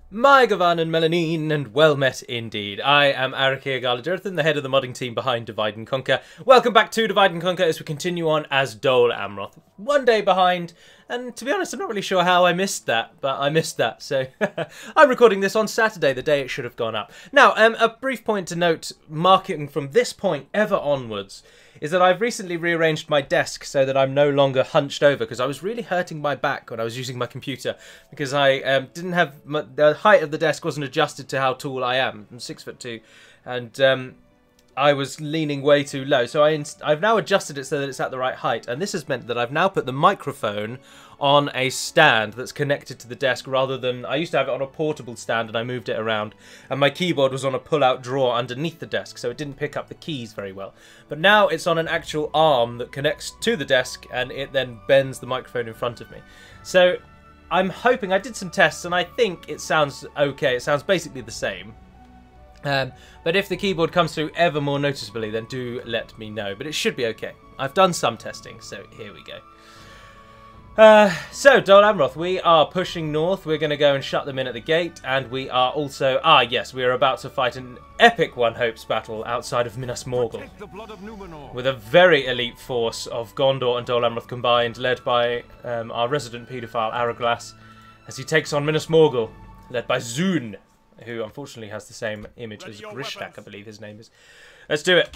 My Gavan and Melanine, and well met indeed. I am Arakia Galajerthan, the head of the modding team behind Divide and Conquer. Welcome back to Divide and Conquer as we continue on as Dol Amroth. One day behind, and to be honest, I'm not really sure how I missed that, but I missed that, so I'm recording this on Saturday, the day it should have gone up. Now, a brief point to note, marking from this point ever onwards, is that I've recently rearranged my desk so that I'm no longer hunched over, because I was really hurting my back when I was using my computer, because I didn't have the height of the desk wasn't adjusted to how tall I am. I'm 6'2", and I was leaning way too low, so I've now adjusted it so that it's at the right height, and this has meant that I've now put the microphone on a stand that's connected to the desk rather than... I used to have it on a portable stand and I moved it around, and my keyboard was on a pull-out drawer underneath the desk, so it didn't pick up the keys very well. But now it's on an actual arm that connects to the desk, and it then bends the microphone in front of me. So I'm hoping... I did some tests and I think it sounds okay. It sounds basically the same. But if the keyboard comes through ever more noticeably, then do let me know. But it should be okay. I've done some testing, so here we go. So, Dol Amroth, we are pushing north. We're going to go and shut them in at the gate. And we are also... yes, we are about to fight an epic One Hopes battle outside of Minas Morgul. With a very elite force of Gondor and Dol Amroth combined, led by our resident paedophile, Araglas, as he takes on Minas Morgul, led by Zun, who unfortunately has the same image as Grishnak, I believe his name is. Let's do it.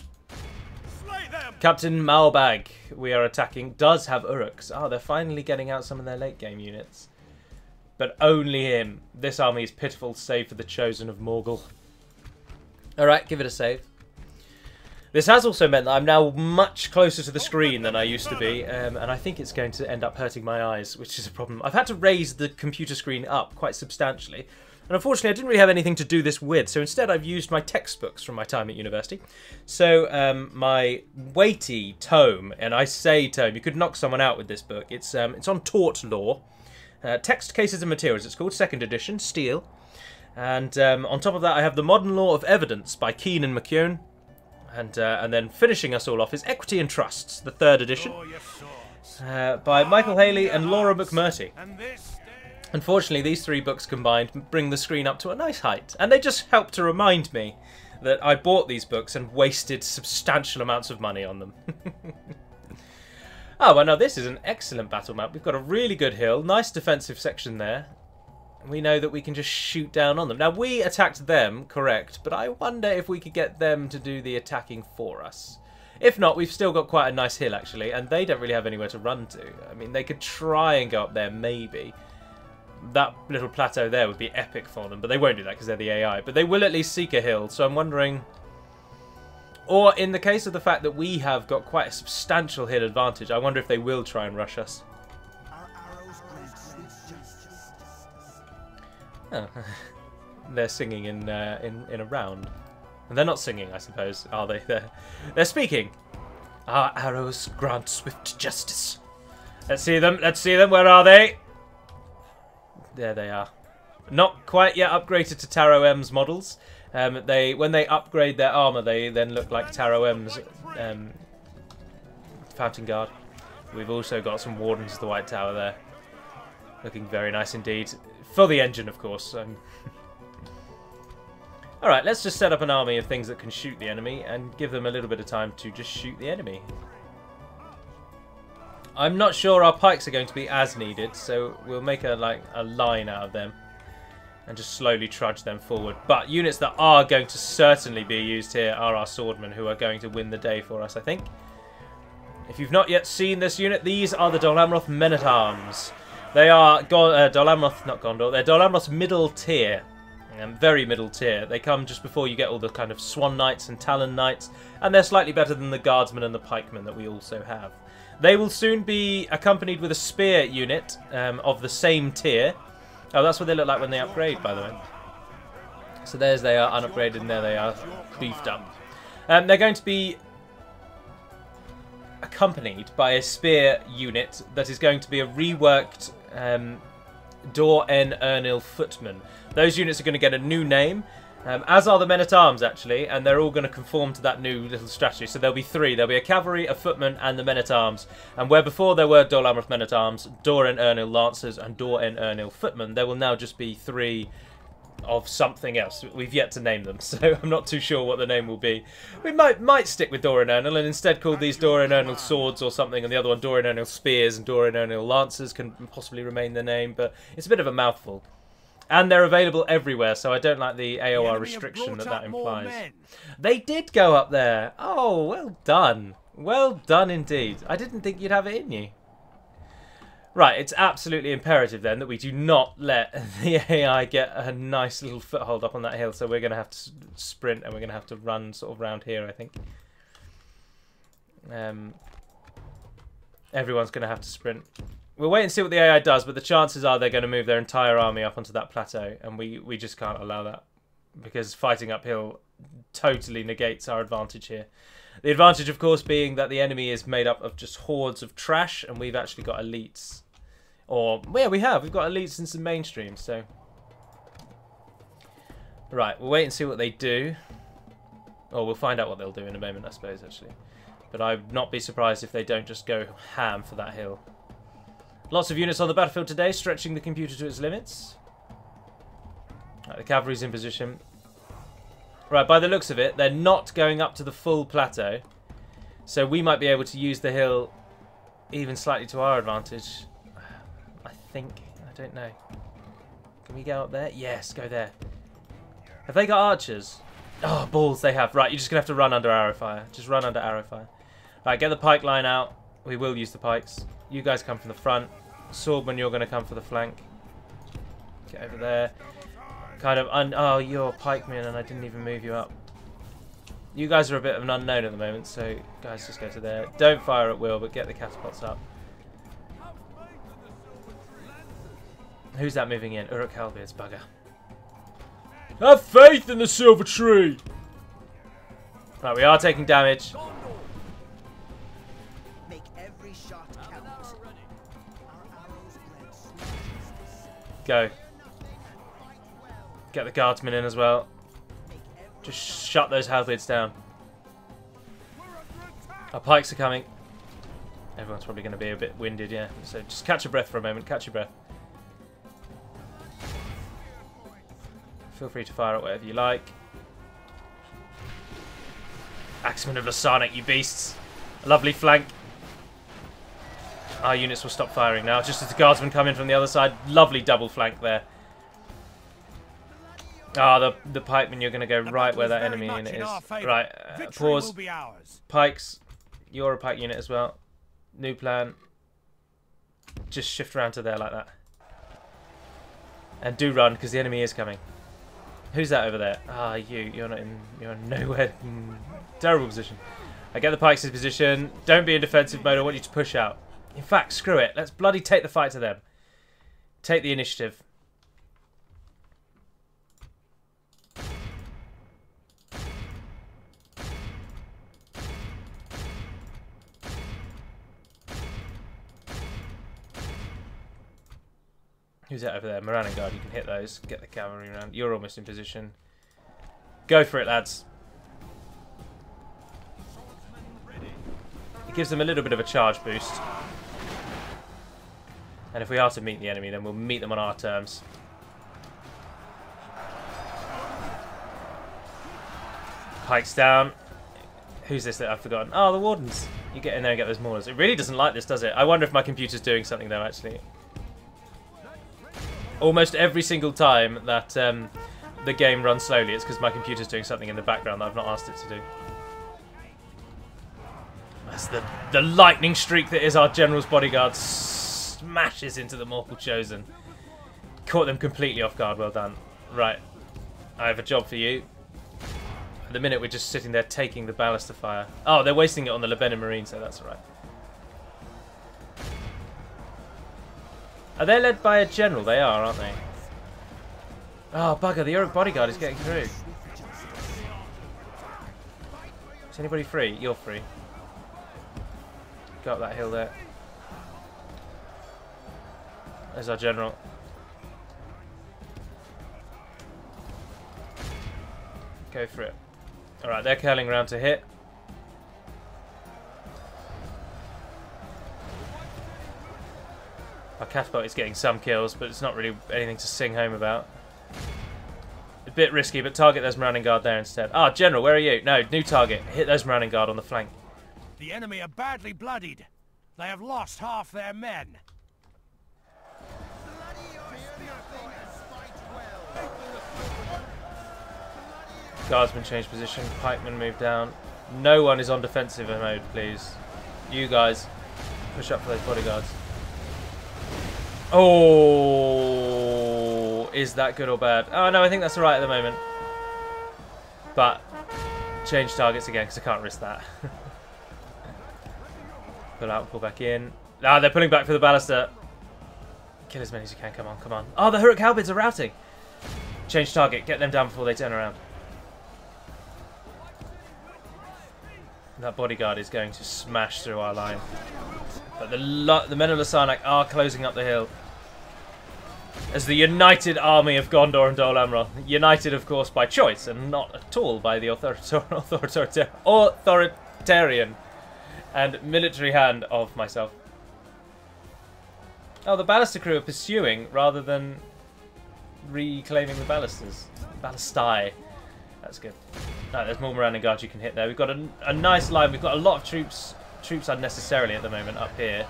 Captain Malbag, we are attacking, does have Uruks. They're finally getting out some of their late game units. But only him. This army is pitiful, save for the Chosen of Morgul. Alright, give it a save. This has also meant that I'm now much closer to the screen than I used to be, and I think it's going to end up hurting my eyes, which is a problem. I've had to raise the computer screen up quite substantially. And unfortunately, I didn't really have anything to do this with, so instead I've used my textbooks from my time at university. So my weighty tome, and I say tome, you could knock someone out with this book. It's on tort law, text, cases and materials. It's called 2nd edition, steel. And on top of that, I have the Modern Law of Evidence by Keane and McKeown. And then finishing us all off is Equity and Trusts, the 3rd edition, by Michael Haley and Laura McMurtry. Unfortunately, these three books combined bring the screen up to a nice height, and they just help to remind me that I bought these books and wasted substantial amounts of money on them. Well, now this is an excellent battle map. We've got a really good hill, nice defensive section there. We know that we can just shoot down on them. Now, we attacked them, correct, but I wonder if we could get them to do the attacking for us. If not, we've still got quite a nice hill, actually, and they don't really have anywhere to run to. I mean, they could try and go up there, maybe. That little plateau there would be epic for them, but they won't do that because they're the AI. But they will at least seek a hill, so I'm wondering... Or in the case of the fact that we have got quite a substantial hill advantage, I wonder if they will try and rush us. Oh. They're singing in a round. And they're not singing, I suppose, are they? They're speaking. Our arrows grant swift justice. Let's see them. Let's see them. Where are they? There they are. Not quite yet upgraded to Taro M's models. When they upgrade their armor, they then look like Taro M's Fountain Guard. We've also got some Wardens of the White Tower there. Looking very nice indeed. For the engine, of course. Alright, let's just set up an army of things that can shoot the enemy and give them a little bit of time to just shoot the enemy. I'm not sure our pikes are going to be as needed, so we'll make a line out of them and just slowly trudge them forward. But units that are going to certainly be used here are our swordmen, who are going to win the day for us, I think. If you've not yet seen this unit, these are the Dol Amroth Men-at-Arms. They are Dol Amroth, not Gondor, they're Dol Amroth's middle tier. Very middle tier. They come just before you get all the kind of Swan Knights and Talon Knights, and they're slightly better than the Guardsmen and the Pikemen that we also have. They will soon be accompanied with a spear unit of the same tier. Oh, that's what they look like when they upgrade, by the way. So there's they are unupgraded, and there they are beefed up. They're going to be accompanied by a spear unit that is going to be a reworked Dor en Ernil Footman. Those units are going to get a new name, as are the Men-at-Arms, actually, and they're all going to conform to that new little strategy. So there'll be three. There'll be a cavalry, a footman, and the Men-at-Arms. And where before there were Dol Amroth Men-at-Arms, Dor en Ernil Lancers, and Dor en Ernil Footmen, there will now just be three of something else. We've yet to name them, so I'm not too sure what the name will be. We might stick with Dor Inernal and instead call these Dor Inernal swords or something, and the other one Dor Inernal spears and Dor Inernal lancers can possibly remain the name, but it's a bit of a mouthful. And they're available everywhere, so I don't like the AOR restriction that implies. They did go up there. Oh, well done. Well done indeed. I didn't think you'd have it in you. Right, it's absolutely imperative then that we do not let the AI get a nice little foothold up on that hill, so we're going to have to sprint and we're going to have to run sort of round here, I think. Everyone's going to have to sprint. We'll wait and see what the AI does, but the chances are they're going to move their entire army up onto that plateau, and we just can't allow that, because fighting uphill totally negates our advantage here. The advantage, of course, being that the enemy is made up of just hordes of trash, and we've actually got elites. Or, yeah, we've got elites and some mainstream, so... Right, we'll wait and see what they do. Or we'll find out what they'll do in a moment, I suppose, actually. But I'd not be surprised if they don't just go ham for that hill. Lots of units on the battlefield today, stretching the computer to its limits. Right, the cavalry's in position. Right, by the looks of it, they're not going up to the full plateau. So we might be able to use the hill even slightly to our advantage. I think. I don't know. Can we go up there? Yes, go there. Have they got archers? Oh, balls, they have. Right, you're just going to have to run under arrow fire. Just run under arrow fire. Right, get the pike line out. We will use the pikes. You guys come from the front. Swordman, you're going to come for the flank. Get over there. Kind of oh, you're pikemen and I didn't even move you up. You guys are a bit of an unknown at the moment, so guys just go to there. Don't fire at will, but get the catapults up. Who's that moving in? Uruk Halbeard's bugger. Have faith in the silver tree! Right, we are taking damage. Go. Get the guardsmen in as well. Just shut those halberds down. Our pikes are coming. Everyone's probably going to be a bit winded, yeah. So just catch your breath for a moment. Catch your breath. Feel free to fire at whatever you like. Axemen of Lasarnik, you beasts. A lovely flank. Our units will stop firing now, just as the guardsmen come in from the other side. Lovely double flank there. Ah, the pikemen, you're going to go right where that enemy unit is. Right, pause. Pikes, you're a pike unit as well. New plan. Just shift around to there like that. And do run, because the enemy is coming. Who's that over there? Ah, you're nowhere in terrible position. I get the pikes in position. Don't be in defensive mode, I want you to push out. In fact, screw it. Let's bloody take the fight to them. Take the initiative. Who's that over there? Moranengard, you can hit those. Get the cavalry around. You're almost in position. Go for it, lads. It gives them a little bit of a charge boost. And if we are to meet the enemy, then we'll meet them on our terms. Pikes down. Who's this that I've forgotten? Oh, the Wardens. You get in there and get those maulers. It really doesn't like this, does it? I wonder if my computer's doing something though, actually. Almost every single time that the game runs slowly, it's because my computer's doing something in the background that I've not asked it to do. That's the lightning streak that is our General's Bodyguard. Smashes into the Mortal Chosen. Caught them completely off guard. Well done. Right. I have a job for you. At the minute, we're just sitting there taking the ballista fire. Oh, they're wasting it on the Lebanon Marine, so that's alright. Are they led by a general? They are, aren't they? Oh, bugger. The Uruk Bodyguard is getting through. Is anybody free? You're free. Go up that hill there. There's our general. Go for it. Alright, they're curling around to hit. Our catapult is getting some kills, but it's not really anything to sing home about. A bit risky, but target those Marauning Guard there instead. Ah, General, where are you? No, new target. Hit those Marauning Guard on the flank. The enemy are badly bloodied. They have lost half their men. Guardsmen change position. Pikemen move down. No one is on defensive mode, please. You guys, push up for those bodyguards. Oh, is that good or bad? Oh no, I think that's alright at the moment. But change targets again because I can't risk that. Pull out, pull back in. Ah, they're pulling back for the ballista. Kill as many as you can. Come on, come on. Oh, the Huruk Halberds are routing. Change target. Get them down before they turn around. That bodyguard is going to smash through our line. But the men of Lasarnak are closing up the hill. As the united army of Gondor and Dol Amroth. United, of course, by choice and not at all by the authoritarian and military hand of myself. Oh, the ballista crew are pursuing rather than reclaiming the ballistas. Ballistae. That's good. No, there's more Marauning Guards you can hit there. We've got a nice line. We've got a lot of troops unnecessarily at the moment up here.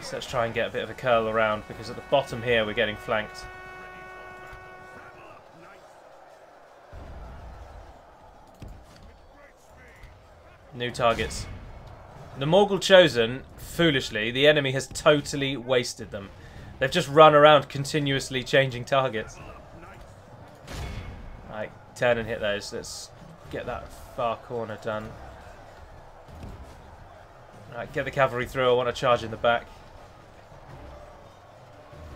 So let's try and get a bit of a curl around because at the bottom here we're getting flanked. New targets. The Morgul Chosen, foolishly, the enemy has totally wasted them. They've just run around continuously changing targets. Right, turn and hit those. Let's get that far corner done. Right, get the cavalry through. I want to charge in the back.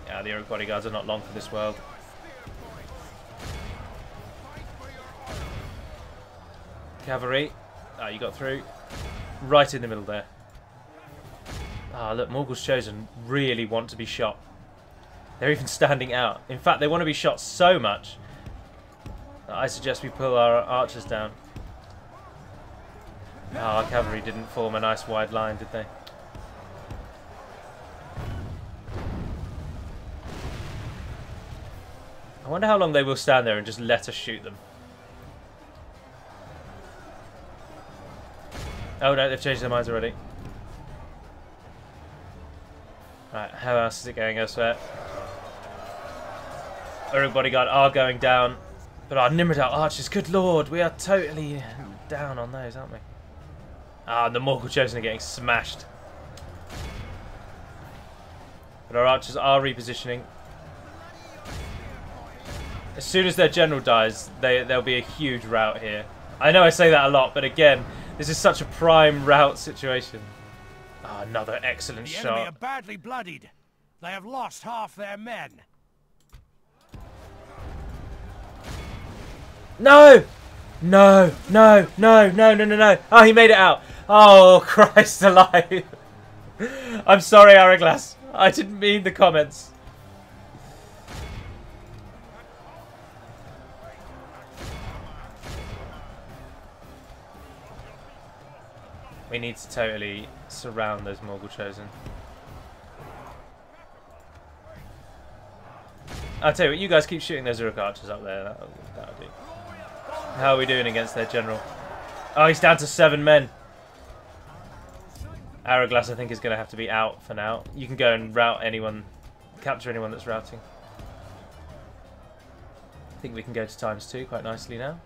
Yeah, the Uruk bodyguards are not long for this world. Cavalry. Ah, you got through. Right in the middle there. Ah, look, Morgul's Chosen really want to be shot. They're even standing out. In fact, they want to be shot so much that I suggest we pull our archers down. Ah, our cavalry didn't form a nice wide line, did they? I wonder how long they will stand there and just let us shoot them. Oh no, they've changed their minds already. Right, how else is it going elsewhere? Uruk bodyguard are going down. But our Nimrodal archers, good lord, we are totally down on those, aren't we? Ah, the Morgul Chosen are getting smashed. But our archers are repositioning. As soon as their general dies, there'll be a huge rout here. I know I say that a lot, but again, this is such a prime rout situation. Oh, another excellent shot. The enemy are badly bloodied. They have lost half their men. No! No! No! No! No! No! No! No! Oh, he made it out. Oh, Christ alive! I'm sorry, Araglas. I didn't mean the comments. We need to totally surround those Morgul Chosen. I'll tell you what, you guys keep shooting those Uruk archers up there. That'll do. How are we doing against their general? Oh, he's down to 7 men. Araglas, I think, is going to have to be out for now. You can go and rout anyone, capture anyone that's routing. I think we can go to ×2 quite nicely now.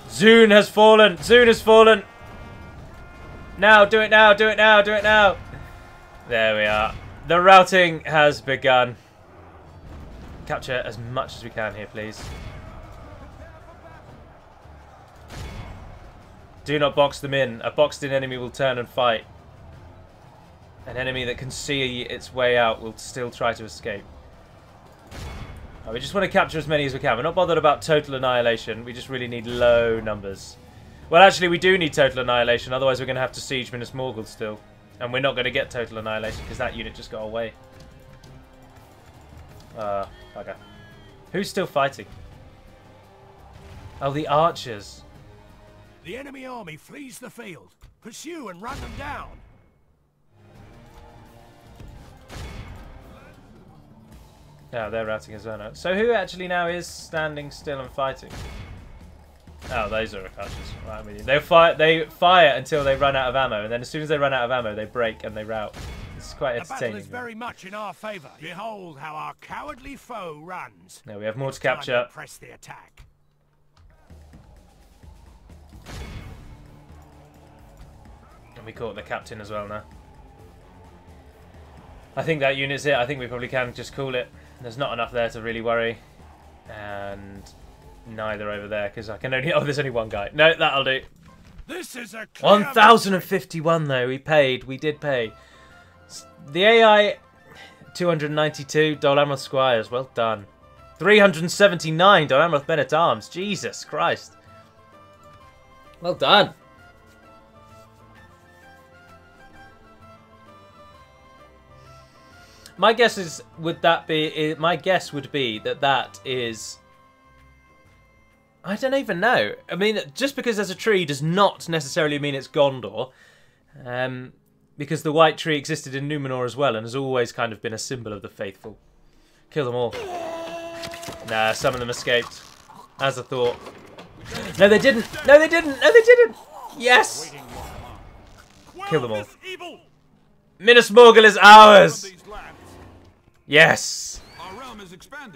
Zune has fallen! Zune has fallen! Now, do it now, do it now, do it now! There we are. The routing has begun. Capture as much as we can here, please. Do not box them in. A boxed in enemy will turn and fight. An enemy that can see its way out will still try to escape. Oh, we just want to capture as many as we can. We're not bothered about total annihilation. We just really need low numbers. Well, actually, we do need total annihilation. Otherwise, we're going to have to siege Minas Morgul still. And we're not going to get total annihilation because that unit just got away. Okay. Who's still fighting? Oh, the archers. The enemy army flees the field. Pursue and run them down. Oh, they're routing as well now. So who actually now is standing still and fighting? Oh, those are archers. Right, I'm with you. They fire until they run out of ammo, and then as soon as they run out of ammo, they break and they rout. It's quite entertaining. The battle is very much in our favour. Behold how our cowardly foe runs. Now we have more to capture. Press the attack. And we caught the captain as well now. I think that unit's it. I think we probably can just call it. There's not enough there to really worry. And neither over there, because I can only... Oh, there's only one guy. No, that'll do. This is a 1,051 though. We paid. We did pay. The AI 292 Dol Amroth Squires. Well done. 379 Dol Amroth Men at Arms. Jesus Christ. Well done. My guess is, my guess would be that is... I don't even know. I mean, just because there's a tree does not necessarily mean it's Gondor. Because the white tree existed in Numenor as well and has always kind of been a symbol of the faithful. Kill them all. Nah, some of them escaped. As I thought. No, they didn't! No, they didn't! No, they didn't! Yes! Kill them all. Minas Morgul is ours! Yes!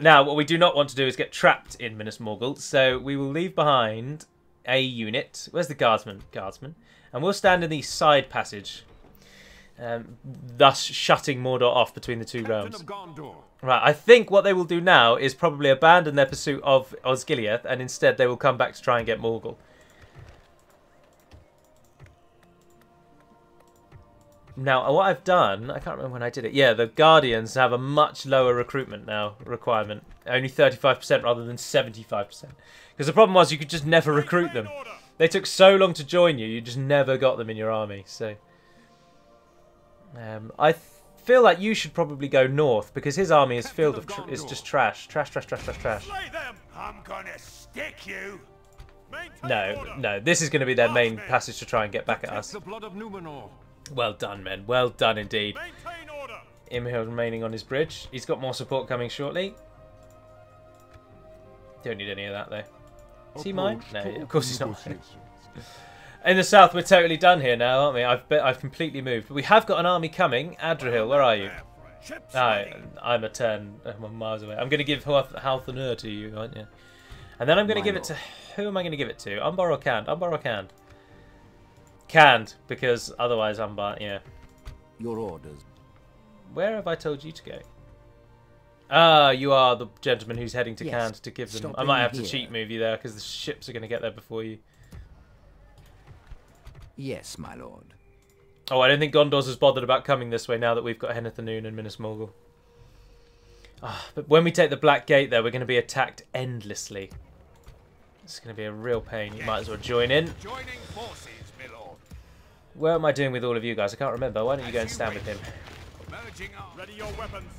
Now, what we do not want to do is get trapped in Minas Morgul, so we will leave behind a unit. Where's the guardsman? And we'll stand in the side passage, thus shutting Mordor off between the two realms. Right, I think what they will do now is probably abandon their pursuit of Osgiliath, and instead they will come back to try and get Morgul. Now, what I've done, I can't remember when I did it. Yeah, the Guardians have a much lower recruitment now requirement. Only 35% rather than 75%. Because the problem was you could just never recruit them. They took so long to join you, you just never got them in your army. So, I feel like you should probably go north because his army is filled of is just trash. Trash. I'm gonna stick you. No. This is going to be their main passage to try and get back at us. Well done, men. Well done indeed. Imhil remaining on his bridge. He's got more support coming shortly. Don't need any of that, though. Is he mine? No, of course he's not. In the south, we're totally done here now, aren't we? I've completely moved. We have got an army coming. Adrahil, where are you? I'm a turn miles away. I'm going to give Halthanur to you, aren't you? And then I'm going to give it to... Who am I going to give it to? Umbar or Canned? Umbar or Canned? Canned, because otherwise Umbar, yeah. Your orders. Where have I told you to go? Ah, you are the gentleman who's heading to Canned to give them... I might have to cheat move you there, because the ships are going to get there before you. Yes, my lord. Oh, I don't think Gondor's as bothered about coming this way now that we've got Henethanoon and Minas Morgul. Oh, but when we take the Black Gate there, we're going to be attacked endlessly. It's going to be a real pain. You might as well join in. Joining forces, my lord. What am I doing with all of you guys? I can't remember. Why don't you go and stand with him? Ready your weapons.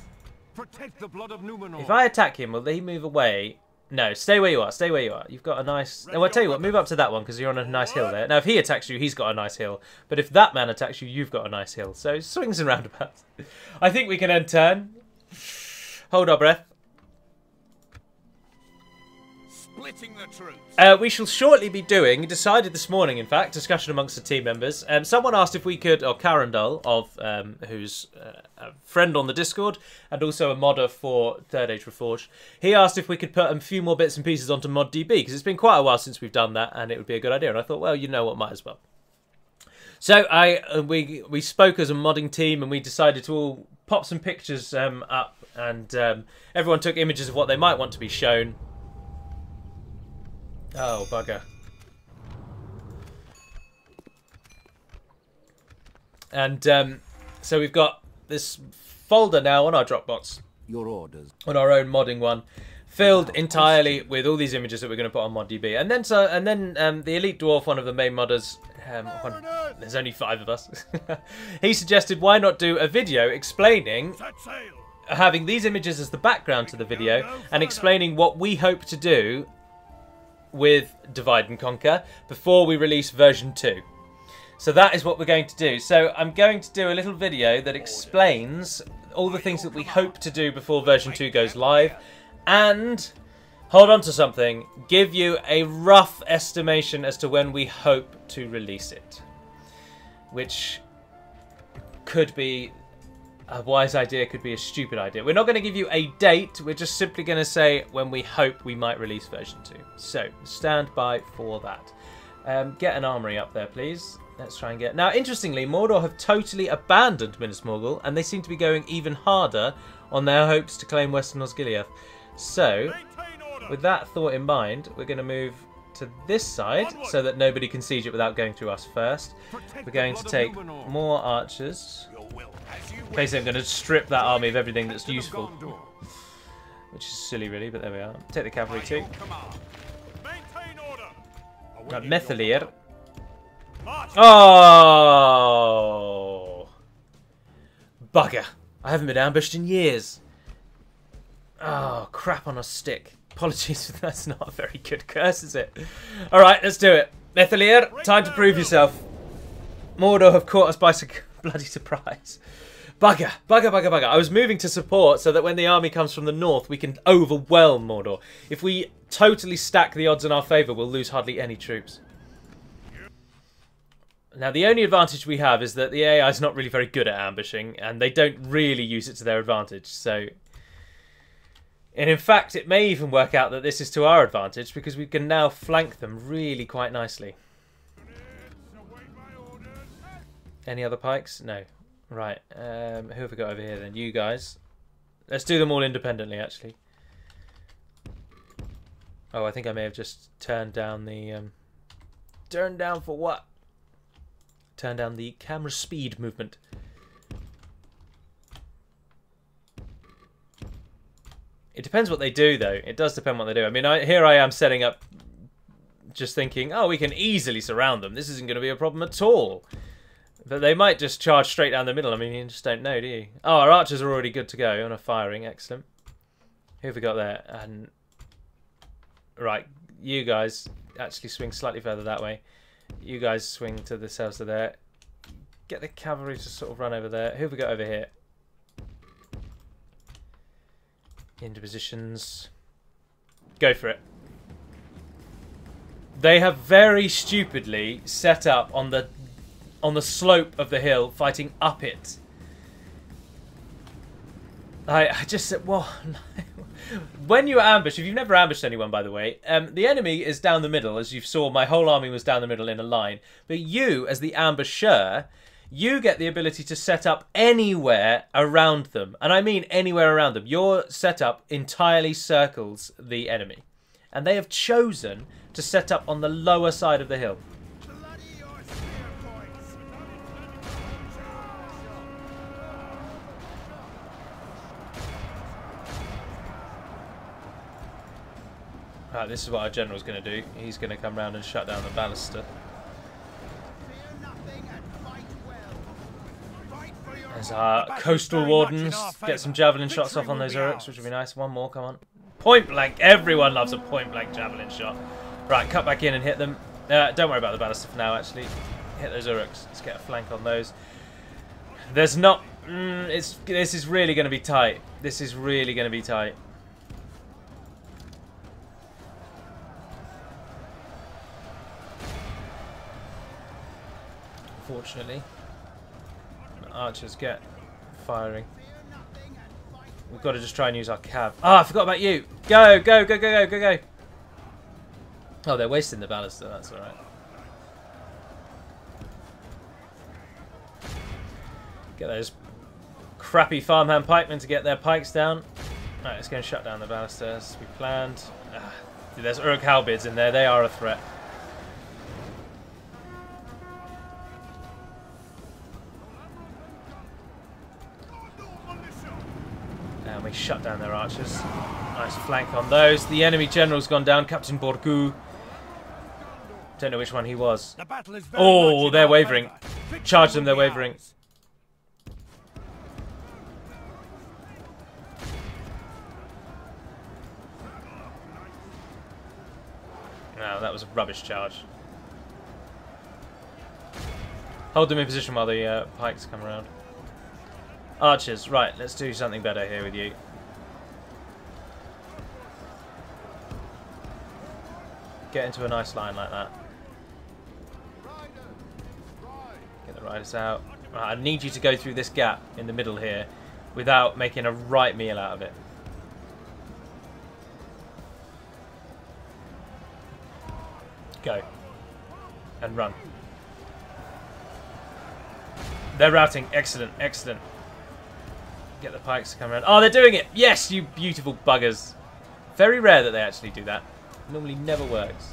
Protect the blood of Numenor. If I attack him, will he move away? No, stay where you are. Stay where you are. You've got a nice... Oh, I'll tell you what. Move up to that one because you're on a nice hill there. Now, if he attacks you, he's got a nice hill. But if that man attacks you, you've got a nice hill. So, swings and roundabouts. I think we can end turn. Hold our breath. Splitting the troops. We shall shortly be doing, decided this morning in fact, discussion amongst the team members. Someone asked if we could, or Carandal, who's a friend on the Discord, and also a modder for Third Age Reforged, he asked if we could put a few more bits and pieces onto ModDB, because it's been quite a while since we've done that, and it would be a good idea. And I thought, well, you know what, might as well. So we spoke as a modding team, and we decided to all pop some pictures up, and everyone took images of what they might want to be shown. Oh, bugger. And so we've got this folder now on our Dropbox. Your orders. On our own modding one. Filled entirely with all these images that we're going to put on ModDB. And then the Elite Dwarf, one of the main modders, there's only 5 of us. He suggested why not do a video explaining... having these images as the background to the video and explaining what we hope to do with Divide and Conquer before we release version 2. So that is what we're going to do. So I'm going to do a little video that explains all the things that we hope to do before version 2 goes live, and hold on to something, give you a rough estimation as to when we hope to release it, which could be a wise idea, could be a stupid idea. We're not going to give you a date, we're just simply going to say when we hope we might release version 2. So stand by for that. Get an armory up there, please. Let's try and get... Now, interestingly, Mordor have totally abandoned Minas Morgul, and they seem to be going even harder on their hopes to claim Western Osgiliath. So, with that thought in mind, we're going to move to this side so that nobody can siege it without going through us first. We're going to take more archers. Basically, I'm going to strip that army of everything that's useful. Which is silly, really, but there we are. Take the cavalry too. Methalir. Oh! Bugger. I haven't been ambushed in years. Oh, crap on a stick. Apologies, that's not a very good curse, is it? Alright, let's do it. Methalir, time to prove yourself. Mordor have caught us by bloody surprise. Bugger, bugger, bugger, bugger. I was moving to support so that when the army comes from the north, we can overwhelm Mordor. If we totally stack the odds in our favour, we'll lose hardly any troops. Now, the only advantage we have is that the AI is not really very good at ambushing, and they don't really use it to their advantage, so... And in fact, it may even work out that this is to our advantage, because we can now flank them really quite nicely. Any other pikes? No. Right, who have we got over here then? You guys. Let's do them all independently, actually. Oh, I think I may have just turned down the... Turned down for what? Turn down the camera speed movement. It depends what they do, though. It does depend what they do. I mean, here I am setting up, just thinking, oh, we can easily surround them. This isn't going to be a problem at all. But they might just charge straight down the middle. I mean, you just don't know, do you? Oh, our archers are already good to go and are firing. Excellent. Who have we got there? And right, you guys actually swing slightly further that way. You guys swing to the cells to there. Get the cavalry to sort of run over there. Who have we got over here? Into positions. Go for it. They have very stupidly set up on the slope of the hill, fighting up it. I just said, well, when you ambush, if you've never ambushed anyone, by the way, the enemy is down the middle, as you saw. My whole army was down the middle in a line. But you, as the ambusher, you get the ability to set up anywhere around them. And I mean anywhere around them. Your setup entirely circles the enemy. And they have chosen to set up on the lower side of the hill. Right, this is what our general's going to do. He's going to come round and shut down the ballista. There's our coastal wardens. Get some javelin shots off on those Uruks, which would be nice. One more, come on. Point blank. Everyone loves a point blank javelin shot. Right, cut back in and hit them. Don't worry about the ballista for now, actually. Hit those Uruks. Let's get a flank on those. There's not... this is really going to be tight. This is really going to be tight. Fortunately, archers get firing. We've got to just try and use our cav. Ah, I forgot about you. Go, go, go, go, go, go, go. Oh, they're wasting the ballista. That's all right. Get those crappy farmhand pikemen to get their pikes down. Right, let's go and shut down the ballista as we planned. There's Uruk halberds in there. They are a threat. And we shut down their archers. Nice flank on those. The enemy general's gone down, Captain Borgu. Don't know which one he was. Oh, they're wavering. Charge them, they're wavering. No, that was a rubbish charge. Hold them in position while the pikes come around. Archers, right, let's do something better here with you. Get into a nice line like that. Get the riders out. Right, I need you to go through this gap in the middle here without making a right meal out of it. Go. And run. They're routing. Excellent, excellent. Get the pikes to come around. Oh, they're doing it! Yes, you beautiful buggers. Very rare that they actually do that. Normally never works.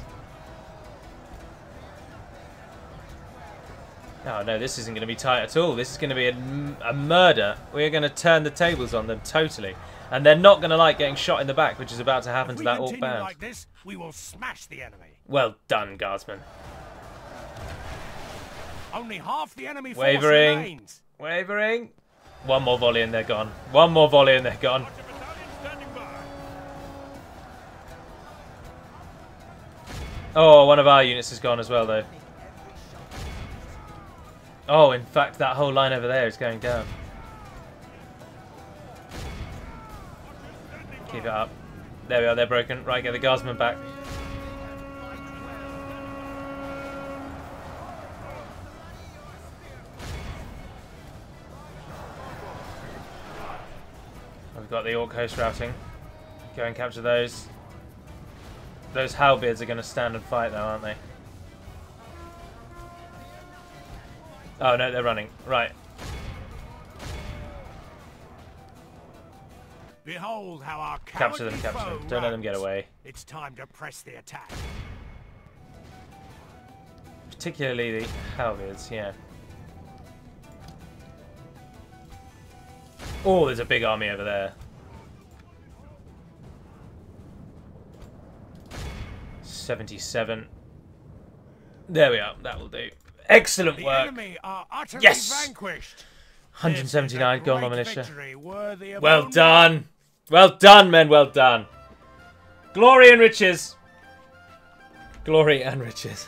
Oh no, this isn't going to be tight at all. This is going to be a murder. We're going to turn the tables on them totally. And they're not going to like getting shot in the back, which is about to happen to that orc band. Like this, we will smash the enemy. Well done, guardsmen. Only half the enemy force Wavering. remains. Wavering. One more volley and they're gone. One more volley and they're gone. Oh, one of our units is gone as well, though. Oh, in fact, that whole line over there is going down. Keep it up. There we are, they're broken. Right, get the guardsmen back. We've got the orc host routing. Go and capture those. Those halberds are going to stand and fight, though, aren't they? Oh, no, they're running. Right. Behold how our Capture them, capture them. Don't let them get away. It's time to press the attack. Particularly the halberds, yeah. Oh, there's a big army over there. 77. There we are. That will do. Excellent The work. enemy are utterly Yes! vanquished. 179 gold Great militia. victory worthy of Well our done. Well done, men. Well done. Glory and riches. Glory and riches.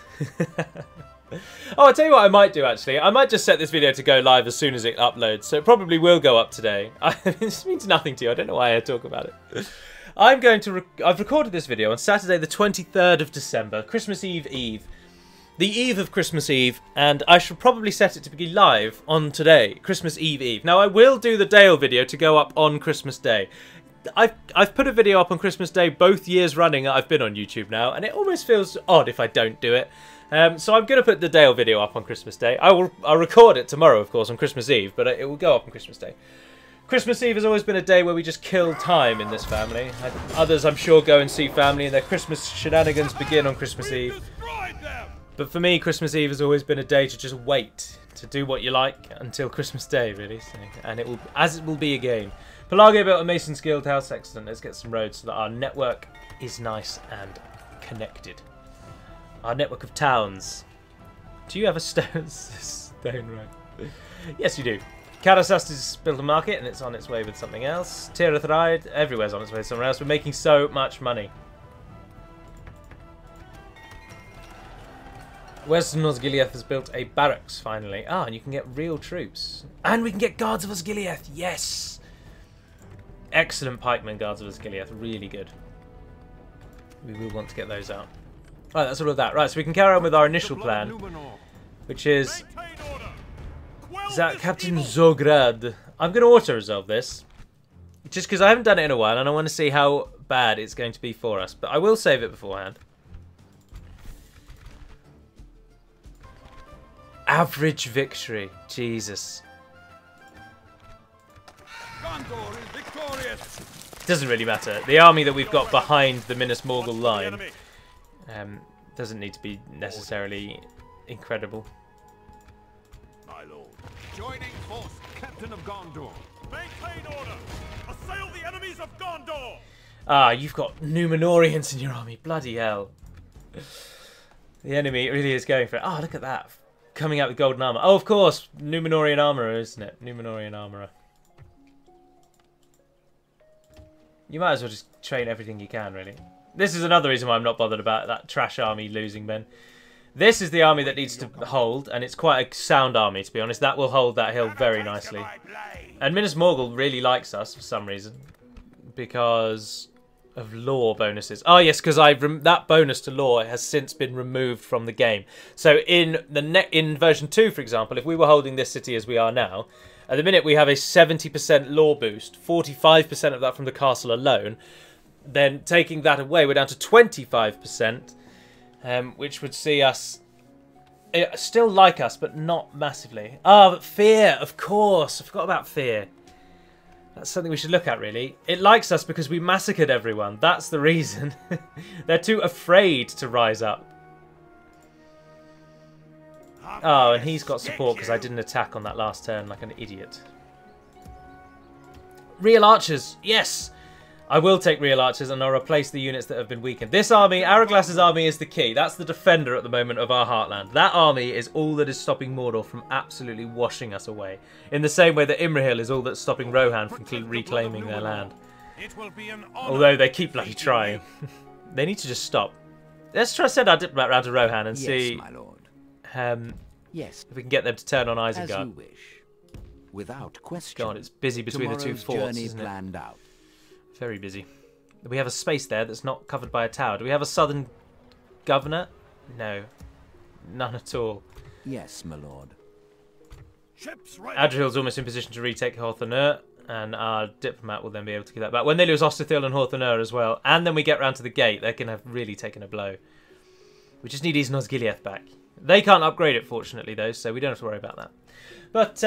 Oh, I'll tell you what I might do, actually. I might just set this video to go live as soon as it uploads. So it probably will go up today. This means nothing to you. I don't know why I talk about it. I'm going to... I've recorded this video on Saturday the 23rd of December. Christmas Eve. The eve of Christmas Eve. And I should probably set it to be live on today. Christmas Eve. Now, I will do the Dale video to go up on Christmas Day. I've put a video up on Christmas Day both years running that I've been on YouTube now. And it almost feels odd if I don't do it. So I'm going to put the Dale video up on Christmas Day. I'll record it tomorrow, of course, on Christmas Eve, but it will go up on Christmas Day. Christmas Eve has always been a day where we just kill time in this family. Others, I'm sure, go and see family, and their Christmas shenanigans begin on Christmas Eve. But for me, Christmas Eve has always been a day to just wait, to do what you like until Christmas Day, really. So, and it will, as it will be again. Pelago built a Mason's Guild house. Excellent. Let's get some roads so that our network is nice and connected. Our network of towns. Do you have a stone road? Yes, you do. Karasast has built a market and it's on its way with something else. Tirathraid, everywhere's on its way with somewhere else. We're making so much money. Western Osgiliath has built a barracks, finally. Ah, and you can get real troops. And we can get Guards of Osgiliath, yes! Excellent pikemen, Guards of Osgiliath, really good. We will want to get those out. Right, that's all of that. Right, so we can carry on with our initial plan, which is that Captain Zograd. I'm going to auto-resolve this, just because I haven't done it in a while, and I want to see how bad it's going to be for us. But I will save it beforehand. Average victory. Jesus. Gondor is victorious. Doesn't really matter. The army that we've got behind the Minas Morgul line doesn't need to be necessarily incredible. My lord. Joining force, Captain of Gondor. Maintain order! Assail the enemies of Gondor! Ah, you've got Númenóreans in your army. Bloody hell. The enemy really is going for it. Oh, look at that. Coming out with golden armor. Oh, of course. Númenórean armorer, isn't it? Númenórean armorer. You might as well just train everything you can, really. This is another reason why I'm not bothered about that trash army losing men. This is the army that needs to hold, and it's quite a sound army, to be honest. That will hold that hill very nicely. And Minas Morgul really likes us for some reason, because of law bonuses. Oh yes, because that bonus to law has since been removed from the game. So in version 2, for example, if we were holding this city as we are now, at the minute we have a 70% law boost, 45% of that from the castle alone. Then taking that away, we're down to 25%, which would see us still like us, but not massively. Ah, but fear, of course. I forgot about fear. That's something we should look at, really. It likes us because we massacred everyone. That's the reason. They're too afraid to rise up. Oh, and he's got support because I didn't attack on that last turn like an idiot. Real archers, yes! I will take real archers and I'll replace the units that have been weakened. This army, Araglas's army, is the key. That's the defender at the moment of our heartland. That army is all that is stopping Mordor from absolutely washing us away. In the same way that Imrahil is all that's stopping Rohan from reclaiming their land. Although they keep bloody trying. They need to just stop. Let's try to send our diplomat round to Rohan and see my lord. If we can get them to turn on Isengard. As you wish. Without question. God, it's busy between the two forts, isn't it? Planned out. Very busy. We have a space there that's not covered by a tower. Do we have a southern governor? No. None at all. Yes, my lord. Adriel's almost in position to retake Horthanur, and our diplomat will then be able to get that back. When they lose Ostithil and Horthanur as well, and then we get round to the gate, they're going to have really taken a blow. We just need Isnos-Gileath back. They can't upgrade it, fortunately, though, so we don't have to worry about that. But,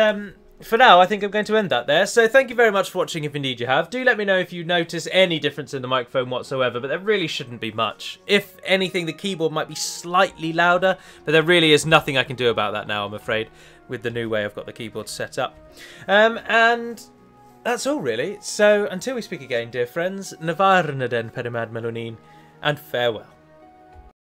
for now, I think I'm going to end that there. So thank you very much for watching if indeed you have. Do let me know if you notice any difference in the microphone whatsoever, but there really shouldn't be much. If anything, the keyboard might be slightly louder, but there really is nothing I can do about that now, I'm afraid, with the new way I've got the keyboard set up. And that's all, really. So until we speak again, dear friends, Navarnaden Perimad Melonin, and farewell.